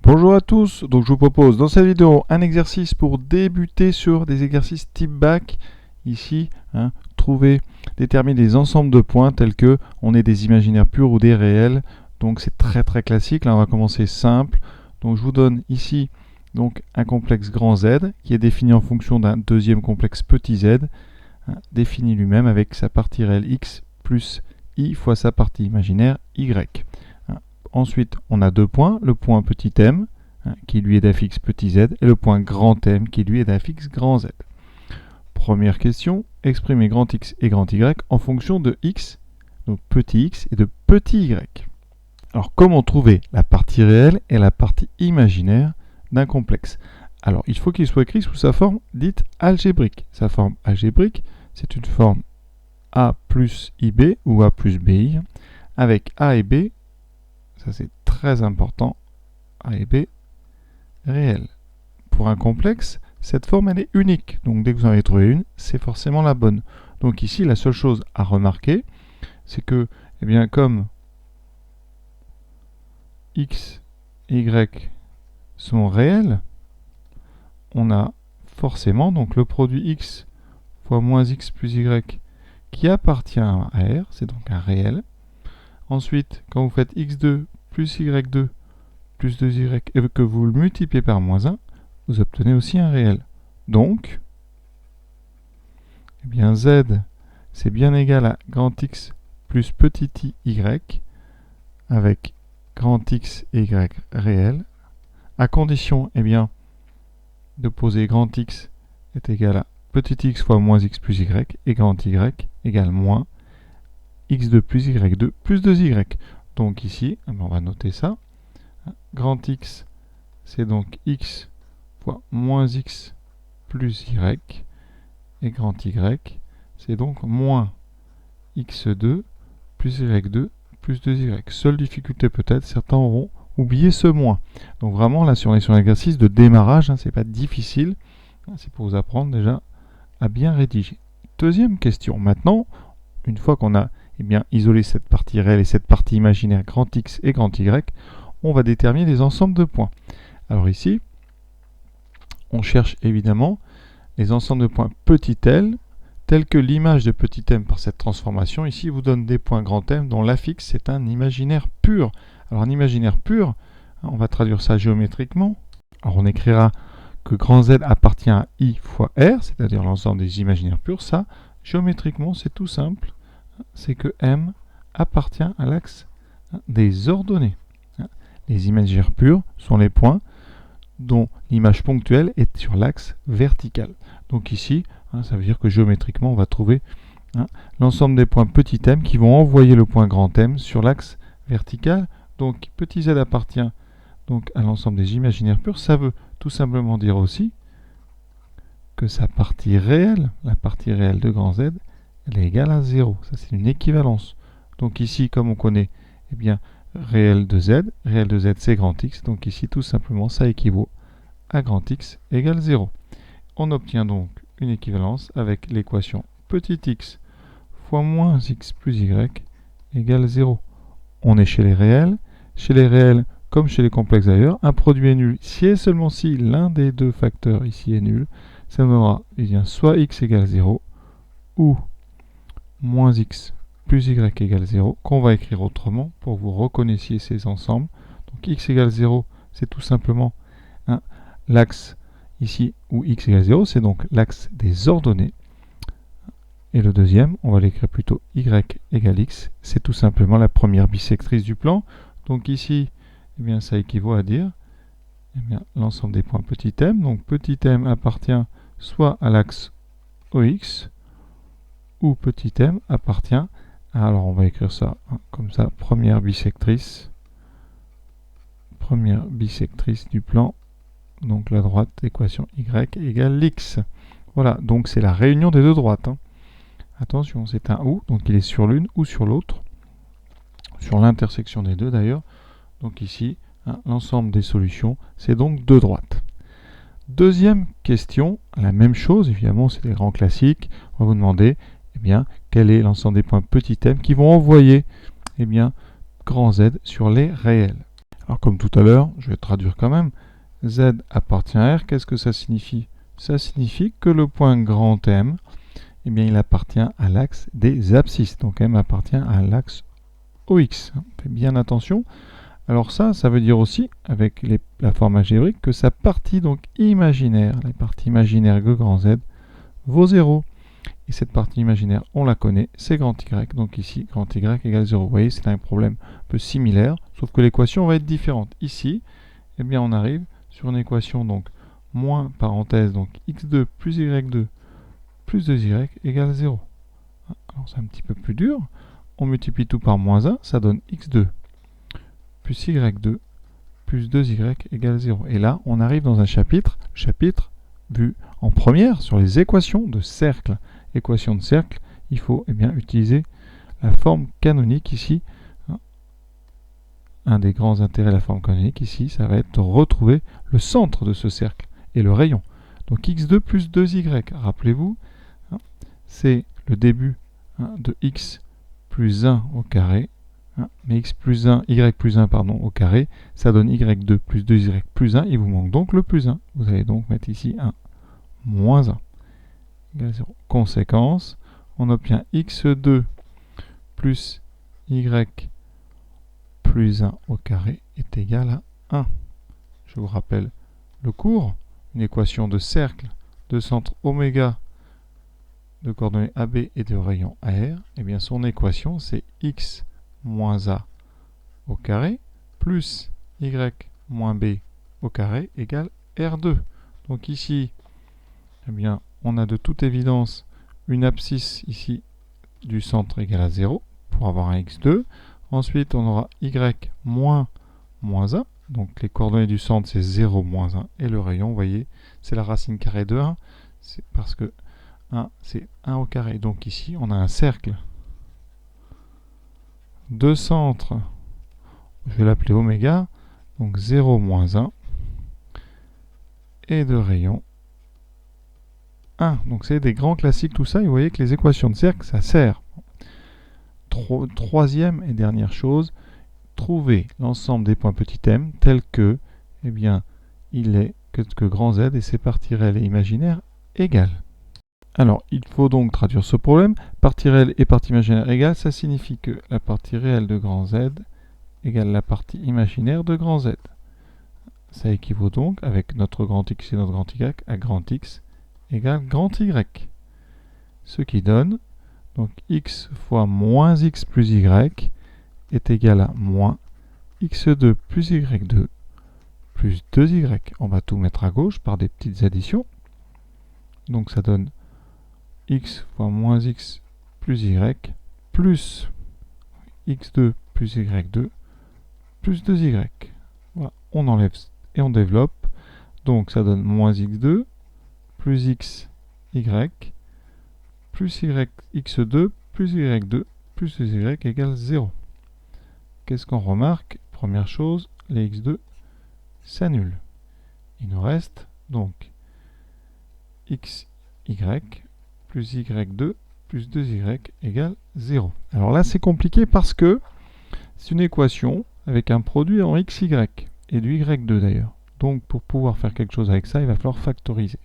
Bonjour à tous, donc je vous propose dans cette vidéo un exercice pour débuter sur des exercices type bac. Ici, trouver, déterminer des ensembles de points tels que on ait des imaginaires purs ou des réels. Donc c'est très classique. Là on va commencer simple. Donc je vous donne ici donc un complexe grand Z qui est défini en fonction d'un deuxième complexe petit z, défini lui-même avec sa partie réelle x plus i fois sa partie imaginaire y. Ensuite, on a deux points, le point petit m, qui lui est d'affixe petit z, et le point grand M, qui lui est d'affixe grand z. Première question, exprimer grand X et grand Y en fonction de X, donc petit x, et de petit y. Alors, comment trouver la partie réelle et la partie imaginaire d'un complexe? Alors, il faut qu'il soit écrit sous sa forme dite algébrique. Sa forme algébrique, c'est une forme A plus IB ou A plus BI, avec A et B, ça c'est très important, A et B réels. Pour un complexe, cette forme elle est unique. Donc dès que vous en avez trouvé une, c'est forcément la bonne. Donc ici, la seule chose à remarquer, c'est que, eh bien, comme x et y sont réels, on a forcément donc le produit x fois moins x plus y qui appartient à R, c'est donc un réel. Ensuite, quand vous faites x2 plus y2 plus 2y et que vous le multipliez par moins 1, vous obtenez aussi un réel. Donc, eh bien z, c'est bien égal à grand X plus petit y avec grand X et y réel, à condition eh bien, de poser grand X est égal à petit x fois moins x plus y et grand y égale moins x2 plus y2 plus 2y. Donc ici, on va noter ça. Grand X, c'est donc x fois moins x plus y, et grand y, c'est donc moins x2 plus y2 plus 2y. Seule difficulté peut-être, certains auront oublié ce moins. Donc vraiment, là, si on est sur un exercice de démarrage, c'est pas difficile, c'est pour vous apprendre déjà à bien rédiger. Deuxième question. Maintenant, une fois qu'on a isolé cette partie réelle et cette partie imaginaire grand X et grand Y, on va déterminer les ensembles de points. Alors ici, on cherche évidemment les ensembles de points petit l, tels que l'image de petit m par cette transformation ici vous donne des points grand M dont l'affixe c'est un imaginaire pur. Alors un imaginaire pur, on va traduire ça géométriquement. Alors on écrira que grand Z appartient à I fois R, c'est-à-dire l'ensemble des imaginaires purs. Ça, géométriquement, c'est tout simple. C'est que M appartient à l'axe des ordonnées. Les imaginaires purs sont les points dont l'image ponctuelle est sur l'axe vertical. Donc ici, ça veut dire que géométriquement, on va trouver l'ensemble des points petit m qui vont envoyer le point grand M sur l'axe vertical. Donc petit z appartient donc à l'ensemble des imaginaires purs. Ça veut tout simplement dire aussi que sa partie réelle, la partie réelle de grand Z, elle est égale à 0. Ça, c'est une équivalence. Donc ici, comme on connaît, eh bien, réel de Z c'est grand X. Donc ici, tout simplement, ça équivaut à grand X égale 0. On obtient donc une équivalence avec l'équation petit x fois moins x plus y égale 0. On est chez les réels. Chez les réels, comme chez les complexes d'ailleurs, un produit est nul si et seulement si l'un des deux facteurs ici est nul. Ça nous donnera soit x égale 0 ou moins x plus y égale 0, qu'on va écrire autrement pour que vous reconnaissiez ces ensembles. Donc x égale 0, c'est tout simplement l'axe ici où x égale 0, c'est donc l'axe des ordonnées. Et le deuxième, on va l'écrire plutôt y égale x, c'est tout simplement la première bisectrice du plan. Donc ici, eh bien, ça équivaut à dire l'ensemble des points petit m. Donc petit m appartient soit à l'axe OX, ou petit m appartient à, alors on va écrire ça comme ça, première bisectrice du plan, donc la droite, équation y égale x. Voilà, donc c'est la réunion des deux droites. Attention, c'est un ou, donc il est sur l'une ou sur l'autre, sur l'intersection des deux d'ailleurs. Donc ici, l'ensemble des solutions, c'est donc deux droites. Deuxième question, la même chose, évidemment, c'est des grands classiques. On va vous demander, eh bien, quel est l'ensemble des points petit m qui vont envoyer, eh bien, grand Z sur les réels. Alors comme tout à l'heure, je vais traduire quand même. Z appartient à R, qu'est-ce que ça signifie? Ça signifie que le point grand M, eh bien, il appartient à l'axe des abscisses. Donc M appartient à l'axe OX. Faites bien attention. Alors ça veut dire aussi, avec la forme algébrique, que sa partie donc imaginaire, la partie imaginaire de grand Z, vaut 0. Et cette partie imaginaire, on la connaît, c'est grand Y. Donc ici, grand Y égale 0. Vous voyez, c'est un problème un peu similaire, sauf que l'équation va être différente. Ici, eh bien, on arrive sur une équation, donc, moins parenthèse, donc x2 plus y2 plus 2y égale 0. Alors c'est un petit peu plus dur. On multiplie tout par moins 1, ça donne x2 plus y2 plus 2y égale 0. Et là, on arrive dans un chapitre vu en première sur les équations de cercle. Équation de cercle, il faut utiliser la forme canonique ici. Un des grands intérêts de la forme canonique ici, ça va être de retrouver le centre de ce cercle et le rayon. Donc x2 plus 2y, rappelez-vous, c'est le début de x plus 1 au carré, mais x plus 1, y plus 1 pardon, au carré, ça donne y2 plus 2y plus 1, il vous manque donc le plus 1. Vous allez donc mettre ici 1 moins 1 égale 0. Conséquence, on obtient x2 plus y plus 1 au carré est égal à 1. Je vous rappelle le cours, une équation de cercle de centre oméga de coordonnées AB et de rayon AR, et bien son équation c'est x moins a au carré plus y moins b au carré égale R2. Donc ici, eh bien, on a de toute évidence une abscisse ici du centre égale à 0 pour avoir un x2. Ensuite, on aura y moins 1. Donc les coordonnées du centre, c'est 0, moins 1. Et le rayon, vous voyez, c'est la racine carrée de 1. C'est parce que 1, c'est 1 au carré. Donc ici, on a un cercle de centre. Je vais l'appeler oméga. Donc 0, moins 1. Et de rayon 1. Donc c'est des grands classiques tout ça. Et vous voyez que les équations de cercle, ça sert. Troisième et dernière chose, trouver l'ensemble des points petit m tel que, eh bien, il est que grand Z et ses parties réelles et imaginaires égales. Alors, il faut donc traduire ce problème. Partie réelle et partie imaginaire égales, ça signifie que la partie réelle de grand Z égale la partie imaginaire de grand Z. Ça équivaut donc, avec notre grand X et notre grand Y, à grand X égale grand Y. Ce qui donne, donc x fois moins x plus y est égal à moins x2 plus y2 plus 2y. On va tout mettre à gauche par des petites additions. Donc ça donne x fois moins x plus y plus x2 plus y2 plus 2y. Voilà. On enlève et on développe. Donc ça donne moins x2 plus x y plus x2 plus y2 plus y égale 0. Qu'est-ce qu'on remarque? Première chose, les x2 s'annulent. Il nous reste donc xy plus y2 plus 2y égale 0. Alors là, c'est compliqué parce que c'est une équation avec un produit en xy et du y2 d'ailleurs. Donc pour pouvoir faire quelque chose avec ça, il va falloir factoriser.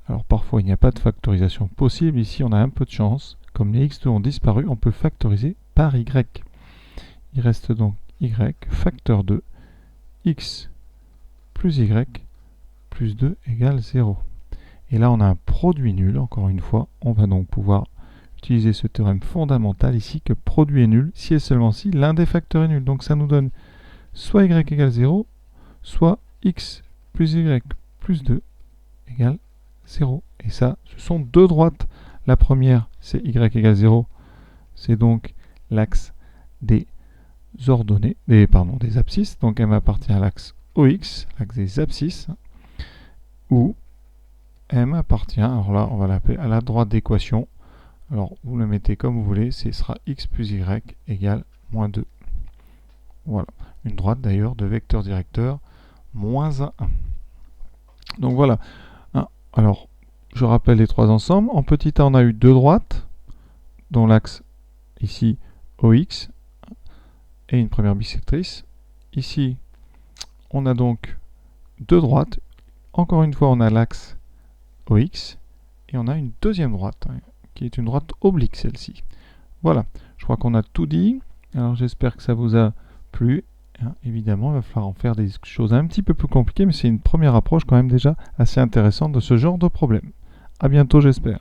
Alors parfois il n'y a pas de factorisation possible, ici on a un peu de chance, comme les x2 ont disparu, on peut factoriser par y. Il reste donc y facteur 2, x plus y plus 2 égale 0. Et là on a un produit nul, encore une fois, on va donc pouvoir utiliser ce théorème fondamental ici que produit est nul si et seulement si l'un des facteurs est nul. Donc ça nous donne soit y égale 0, soit x plus y plus 2 égale 0. Et ça, ce sont deux droites. La première, c'est y égale 0. C'est donc l'axe des ordonnées, des abscisses. Donc M appartient à l'axe OX, l'axe des abscisses. Ou M appartient, alors là, on va l'appeler à la droite d'équation. Alors, vous le mettez comme vous voulez. Ce sera x plus y égale moins 2. Voilà. Une droite d'ailleurs de vecteur directeur moins 1. Donc voilà. Alors, je rappelle les trois ensembles. En petit a, on a eu deux droites, dont l'axe ici OX et une première bisectrice. Ici, on a donc deux droites. Encore une fois, on a l'axe OX et on a une deuxième droite, hein, qui est une droite oblique, celle-ci. Voilà, je crois qu'on a tout dit. Alors j'espère que ça vous a plu. Hein, évidemment, il va falloir en faire des choses un petit peu plus compliquées, mais c'est une première approche quand même déjà assez intéressante de ce genre de problème. À bientôt, j'espère.